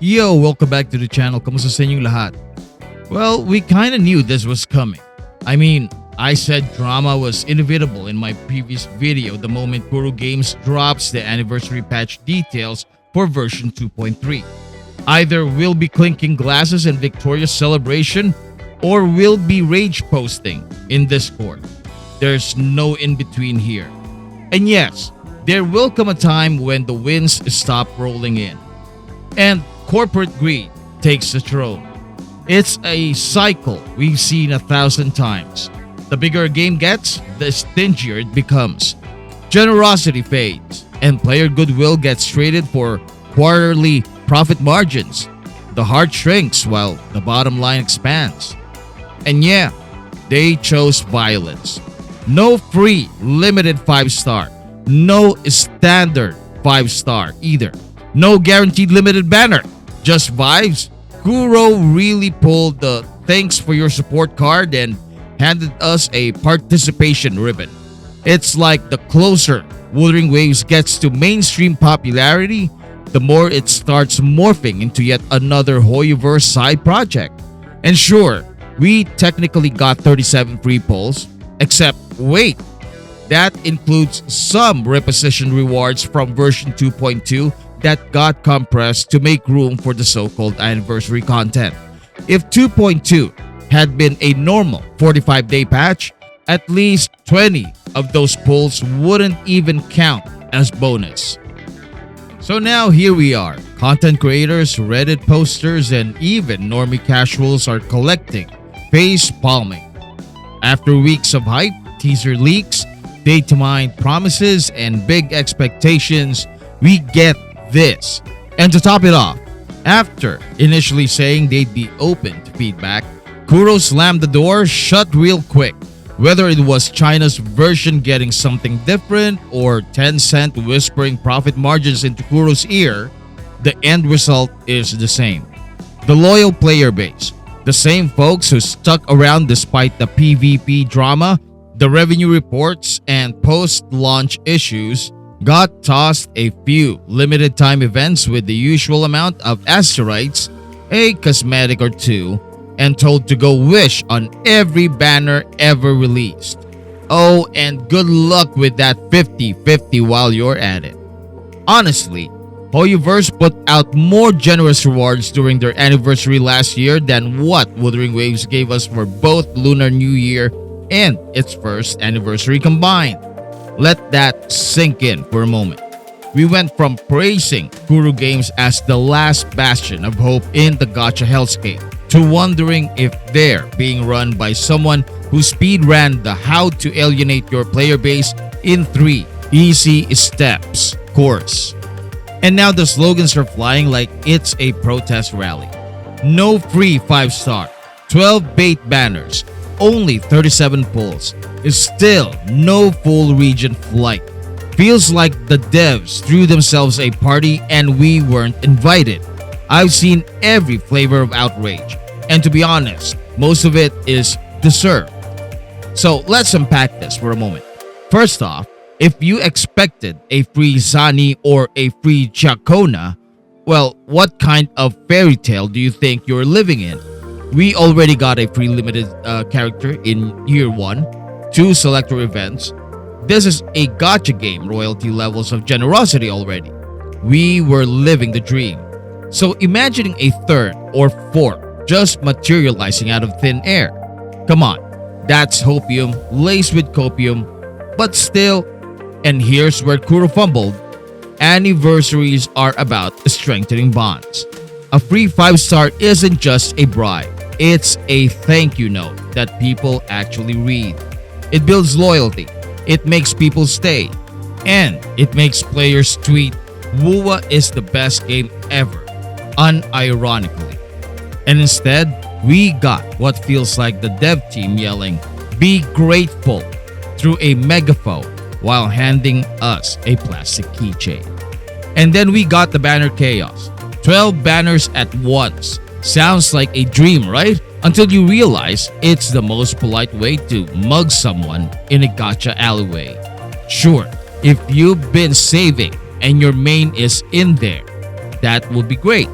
Yo, welcome back to the channel. Kamusta sa inyong lahat? Well, we kinda knew this was coming. I mean, I said drama was inevitable in my previous video the moment Kuro Games drops the anniversary patch details for version 2.3. Either we'll be clinking glasses in victorious celebration or we'll be rage posting in Discord. There's no in between here. And yes, there will come a time when the wins stop rolling in and corporate greed takes the throne. It's a cycle we've seen 1,000 times. The bigger a game gets, the stingier it becomes. Generosity fades, and player goodwill gets traded for quarterly profit margins. The heart shrinks while the bottom line expands. And yeah, they chose violence. No free limited 5-star, no standard 5-star either. No guaranteed limited banner, just vibes. Kuro really pulled the thanks for your support card and handed us a participation ribbon. It's like the closer Wuthering Waves gets to mainstream popularity, the more it starts morphing into yet another Hoyoverse side project. And sure, we technically got 37 free pulls, except wait, that includes some reposition rewards from version 2.2 that got compressed to make room for the so-called anniversary content. If 2.2 had been a normal 45-day patch, at least 20 of those pulls wouldn't even count as bonus. So now here we are. Content creators, Reddit posters, and even normie casuals are collecting, face palming. After weeks of hype, teaser leaks, date-to-mind promises, and big expectations, we get this. And to top it off, after initially saying they'd be open to feedback, Kuro slammed the door shut real quick. Whether it was China's version getting something different or Tencent whispering profit margins into Kuro's ear, the end result is the same. The loyal player base, the same folks who stuck around despite the PvP drama, the revenue reports, and post-launch issues, got tossed a few limited time events with the usual amount of asteroids, a cosmetic or two, and told to go wish on every banner ever released. Oh, and good luck with that 50-50 while you're at it. Honestly, Hoyoverse put out more generous rewards during their anniversary last year than what Wuthering Waves gave us for both Lunar New Year and its first anniversary combined. Let that sink in for a moment. We went from praising Kuro Games as the last bastion of hope in the gacha hellscape to wondering if they're being run by someone who speedran the how to alienate your player base in 3 easy steps course. And now the slogans are flying like it's a protest rally. No free 5-star, 12 bait banners, only 37 pulls, is still no full region flight. Feels like the devs threw themselves a party and we weren't invited. I've seen every flavor of outrage, and to be honest, most of it is deserved. So let's unpack this for a moment. First off, if you expected a free Zani or a free Chacona, well, what kind of fairy tale do you think you're living in? We already got a free limited character in year 1, 2 selector events. This is a gacha game royalty levels of generosity already. We were living the dream. So imagining a third or fourth just materializing out of thin air. Come on, that's hopium laced with copium, but still, and here's where Kuro fumbled, anniversaries are about strengthening bonds. A free 5-star isn't just a bribe. It's a thank you note that people actually read. It builds loyalty, it makes people stay, and it makes players tweet, "Wuwa is the best game ever," unironically. And instead, we got what feels like the dev team yelling, "Be grateful," through a megaphone while handing us a plastic keychain. And then we got the banner chaos. 12 banners at once. Sounds like a dream, right? Until you realize it's the most polite way to mug someone in a gacha alleyway. Sure, if you've been saving and your main is in there, that would be great.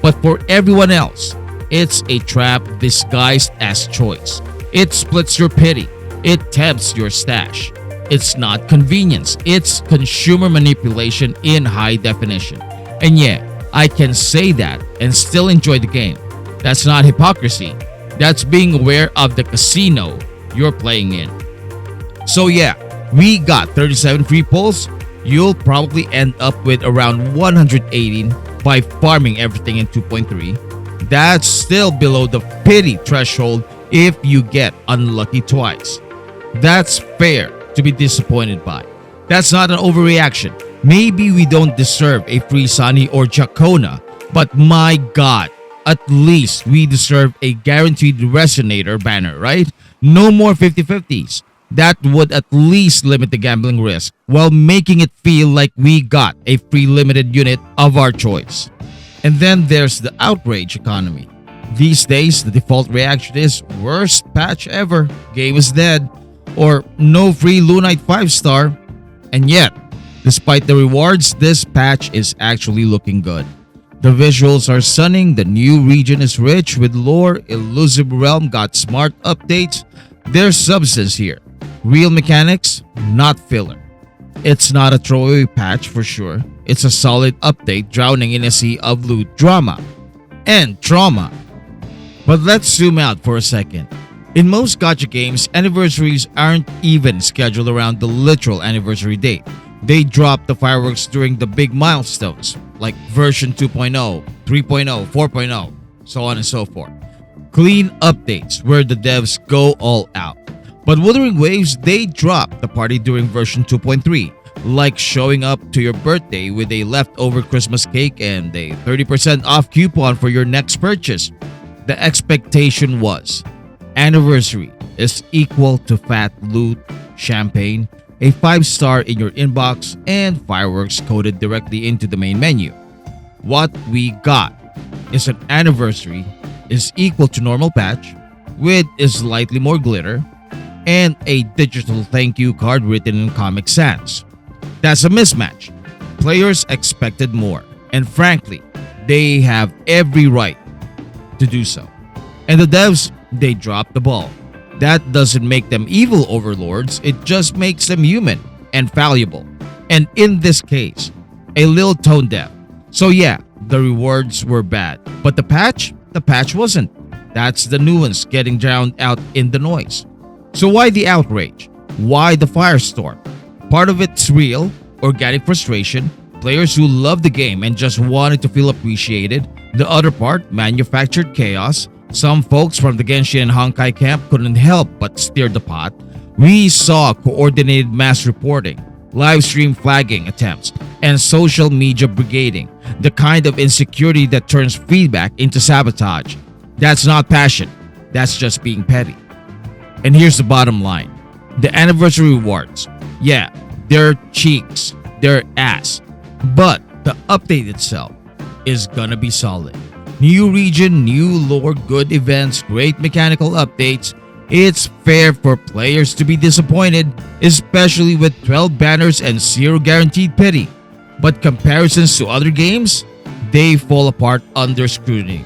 But for everyone else, it's a trap disguised as choice. It splits your pity. It tempts your stash. It's not convenience. It's consumer manipulation in high definition. And yet, I can say that and still enjoy the game. That's not hypocrisy. That's being aware of the casino you're playing in. So yeah, we got 37 free pulls. You'll probably end up with around 118 by farming everything in 2.3. That's still below the pity threshold if you get unlucky twice. That's fair to be disappointed by. That's not an overreaction. Maybe we don't deserve a free Zani or Jacona, but my god, at least we deserve a guaranteed Resonator banner, right? No more 50-50s. That would at least limit the gambling risk while making it feel like we got a free limited unit of our choice. And then there's the outrage economy. These days, the default reaction is worst patch ever, game is dead, or no free Lunite 5-star. And yet, despite the rewards, this patch is actually looking good. The visuals are stunning, the new region is rich with lore, Elusive Realm got smart updates, there's substance here. Real mechanics, not filler. It's not a throwaway patch for sure. It's a solid update drowning in a sea of loot drama and trauma. But let's zoom out for a second. In most gacha games, anniversaries aren't even scheduled around the literal anniversary date. They drop the fireworks during the big milestones, like version 2.0, 3.0, 4.0, so on and so forth. Clean updates where the devs go all out. But Wuthering Waves, they drop the party during version 2.3, like showing up to your birthday with a leftover Christmas cake and a 30% off coupon for your next purchase. The expectation was anniversary is equal to fat loot, champagne, a 5-star in your inbox, and fireworks coded directly into the main menu. What we got is an anniversary is equal to normal patch with slightly more glitter and a digital thank you card written in Comic Sans. That's a mismatch. Players expected more, and frankly, they have every right to do so. And the devs, they dropped the ball. That doesn't make them evil overlords, it just makes them human and fallible. And in this case, a little tone deaf. So yeah, the rewards were bad, but the patch wasn't. That's the nuance getting drowned out in the noise. So why the outrage? Why the firestorm? Part of it's real, organic frustration, players who love the game and just wanted to feel appreciated. The other part, manufactured chaos. Some folks from the Genshin and Honkai camp couldn't help but stir the pot. We saw coordinated mass reporting, live stream flagging attempts, and social media brigading, the kind of insecurity that turns feedback into sabotage. That's not passion, that's just being petty. And here's the bottom line. The anniversary rewards, yeah, they're cheeks, they're ass, but the update itself is gonna be solid. New region, new lore, good events, great mechanical updates. It's fair for players to be disappointed, especially with 12 banners and 0 guaranteed pity. But comparisons to other games, they fall apart under scrutiny.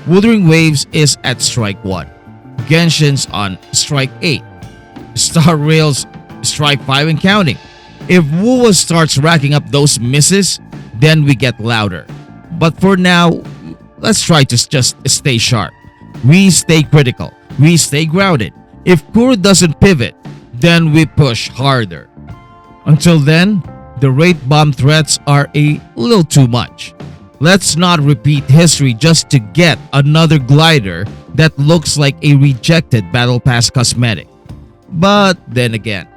Wuthering Waves is at strike 1. Genshin's on strike 8. Star Rail's strike 5 and counting. If wuwa starts racking up those misses, then we get louder. But for now, let's try to just stay sharp. We stay critical. We stay grounded. If Kuro doesn't pivot, then we push harder. Until then, the rate bomb threats are a little too much. Let's not repeat history just to get another glider that looks like a rejected Battle Pass cosmetic. But then again,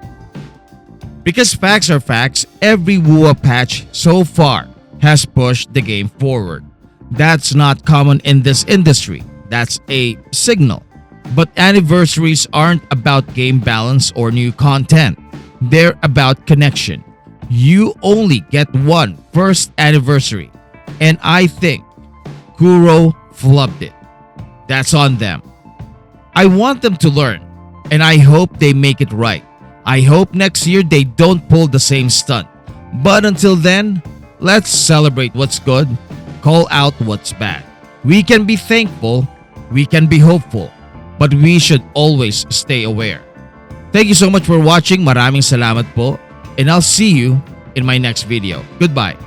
because facts are facts, every wuwa patch so far has pushed the game forward. That's not common in this industry. That's a signal. But anniversaries aren't about game balance or new content. They're about connection. You only get one first anniversary. And I think Kuro flubbed it. That's on them. I want them to learn, and I hope they make it right. I hope next year they don't pull the same stunt. But until then, let's celebrate what's good, call out what's bad, We can be thankful, we can be hopeful, but we should always stay aware. Thank you so much for watching. Maraming salamat po. And I'll see you in my next video. Goodbye.